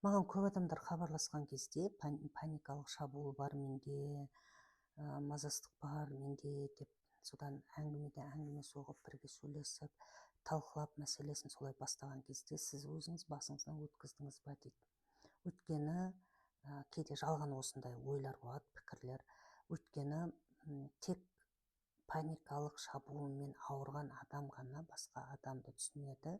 Маған көп адамдар хабарласқан кезде паникалық шабуыл бар менде, мазасыздық бар менде деп, содан әңгіме соғып, бірге сөйлесіп, талқылап мәселесін солай бастаған кезде сіз өзіңіз басыңыздан өткіздіңіз ба дейді. Өйткені кейде жалған осындай ойлар болады, пікірлер. Өйткені тек паникалық шабуылмен ауырған адам ғана басқа адамды түсінеді,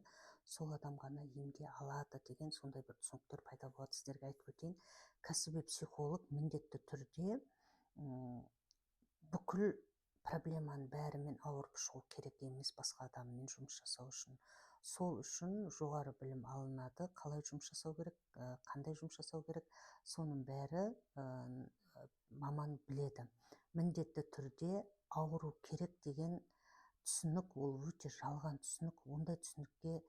сол адам ғана емге алады деген сондай бір түсініктер пайда болады. Сіздерге айтып өтейін, кәсіби психолог міндетті түрде бүкіл проблеманың бәрімен ауырып шығу керек емес басқа адаммен жұмыс жасау үшін. Сол үшін жоғары білім алынады, қалай жұмыс жасау керек, қандай жұмыс жасау керек, соның бәрі маман біледі. Міндетті түрде ауыру керек деген түсінік ол өте жалған түсінік. Ондай түсінікке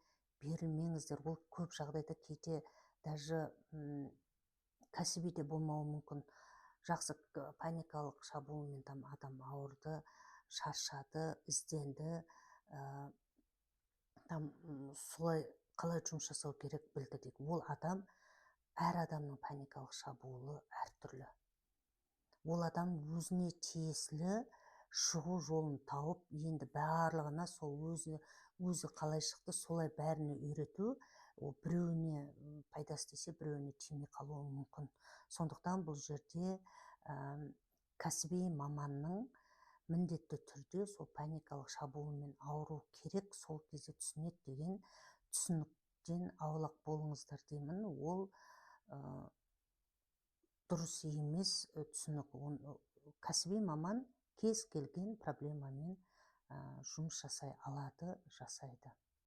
берілмеңіздер. Ол көп жағдайда кейде даже кәсібиде болмауы мүмкін. Жақсы паникалық шабуылмен адам ауырды, шаршады, ізденді, солай қалай жұмыс жасау керек білді дейік. Ол адам, әр адамның паникалық шабуылы әртүрлі. Ол адам өзіне тиесілі шығу жолын тауып, енді барлығына сол өзі қалай шықты, солай бәріне үйрету, ол біреуіне пайдасы тисе, біреуіне тимей қалуы мүмкін. Сондықтан бұл жерде кәсіби маманның міндетті түрде сол паникалық шабуылмен ауыру керек, сол кезде түсінеді деген түсініктен аулақ болыңыздар деймін. Ол дұрыс емес түсінік. Кәсіби маман кез келген проблемамен жұмыс жасай алады, жасайды.